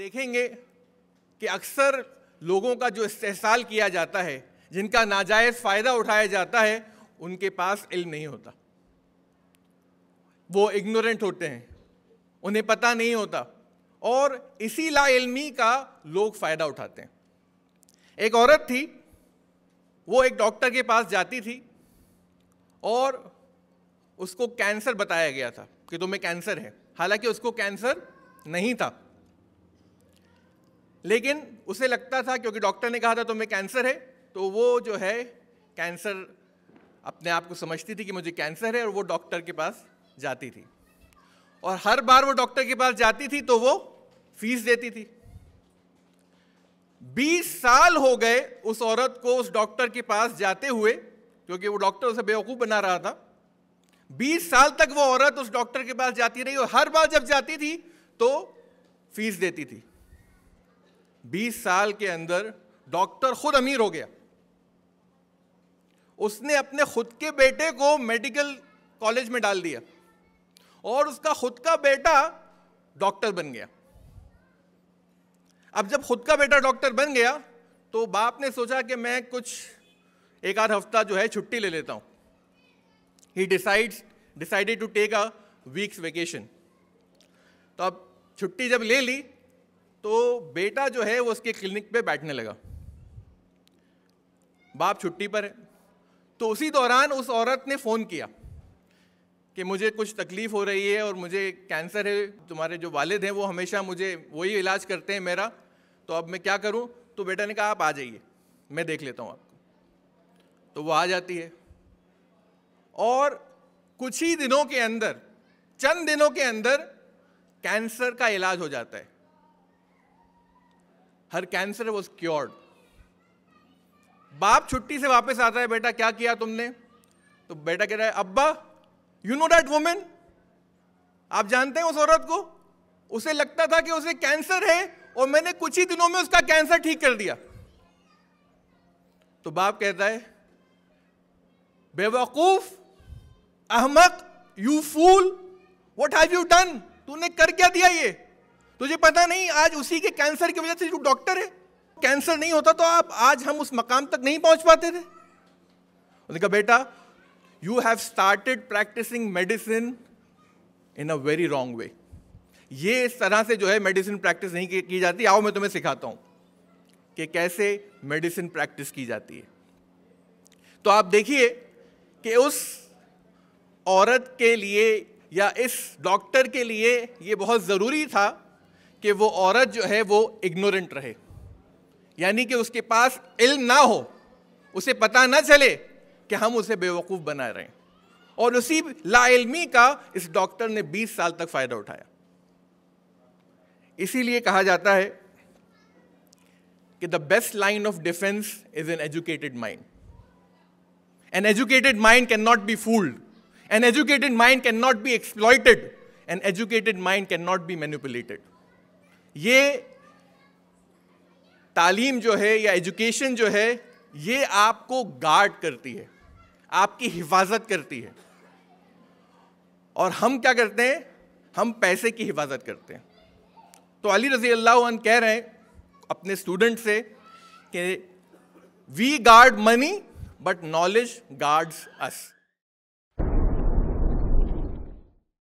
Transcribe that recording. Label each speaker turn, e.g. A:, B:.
A: देखेंगे कि अक्सर लोगों का जो इस्तेहसाल किया जाता है, जिनका नाजायज़ फ़ायदा उठाया जाता है, उनके पास इल्म नहीं होता, वो इग्नोरेंट होते हैं, उन्हें पता नहीं होता और इसी लाइल्मी का लोग फ़ायदा उठाते हैं। एक औरत थी, वो एक डॉक्टर के पास जाती थी और उसको कैंसर बताया गया था कि तुम्हें कैंसर है, हालांकि उसको कैंसर नहीं था, लेकिन उसे लगता था क्योंकि डॉक्टर ने कहा था तुम्हें कैंसर है, तो वो जो है कैंसर अपने आप को समझती थी कि मुझे कैंसर है और वो डॉक्टर के पास जाती थी। और हर बार वो डॉक्टर के पास जाती थी तो वो फीस देती थी। 20 साल हो गए उस औरत को उस डॉक्टर के पास जाते हुए, क्योंकि वो डॉक्टर उसे बेवकूफ़ बना रहा था। 20 साल तक वो औरत उस डॉक्टर के पास जाती रही और हर बार जब जाती थी तो फीस देती थी। 20 साल के अंदर डॉक्टर खुद अमीर हो गया। उसने अपने खुद के बेटे को मेडिकल कॉलेज में डाल दिया और उसका खुद का बेटा डॉक्टर बन गया। अब जब खुद का बेटा डॉक्टर बन गया तो बाप ने सोचा कि मैं कुछ एक आध हफ्ता जो है छुट्टी ले लेता हूं। He decided to take a week's vacation. तो अब छुट्टी जब ले ली तो बेटा जो है वो उसके क्लिनिक पे बैठने लगा। बाप छुट्टी पर है, तो उसी दौरान उस औरत ने फ़ोन किया कि मुझे कुछ तकलीफ़ हो रही है और मुझे कैंसर है, तुम्हारे जो वालिद हैं वो हमेशा मुझे वही इलाज करते हैं मेरा, तो अब मैं क्या करूं? तो बेटा ने कहा आप आ जाइए, मैं देख लेता हूं आपको। तो वो आ जाती है और कुछ ही दिनों के अंदर, चंद दिनों के अंदर कैंसर का इलाज हो जाता है। हर कैंसर वाज क्योर्ड। बाप छुट्टी से वापस आता है, बेटा क्या किया तुमने? तो बेटा कह रहा है अब्बा, यू नो दैट वुमेन, आप जानते हैं उस औरत को, उसे लगता था कि उसे कैंसर है और मैंने कुछ ही दिनों में उसका कैंसर ठीक कर दिया। तो बाप कहता है बेवकूफ, अहमक, you fool, what have you done, तूने कर क्या दिया? ये तुझे पता नहीं आज उसी के कैंसर की वजह से जो डॉक्टर है, कैंसर नहीं होता तो आप आज हम उस मकाम तक नहीं पहुंच पाते थे। उसने कहा बेटा, you have started practising medicine in a very wrong way. ये इस तरह से जो है मेडिसिन प्रैक्टिस नहीं की जाती। आओ मैं तुम्हें सिखाता हूं कि कैसे मेडिसिन प्रैक्टिस की जाती है। तो आप देखिए कि उस औरत के लिए या इस डॉक्टर के लिए ये बहुत ज़रूरी था कि वो औरत जो है वो इग्नोरेंट रहे, यानी कि उसके पास इल्म ना हो, उसे पता ना चले कि हम उसे बेवकूफ़ बना रहे हैं। और उसी लाइल्मी का इस डॉक्टर ने 20 साल तक फ़ायदा उठाया। इसीलिए कहा जाता है कि the best line of defence is an educated mind. An educated mind can not be fooled, an educated mind can not be exploited, an educated mind can not be manipulated. ये तालीम जो है या एजुकेशन जो है, ये आपको guard करती है, आपकी हिफाजत करती है। और हम क्या करते हैं? हम पैसे की हिफाजत करते हैं। तो अली रज़ी अल्लाह अन्हु कह रहे हैं अपने स्टूडेंट से कि we guard money but knowledge guards us.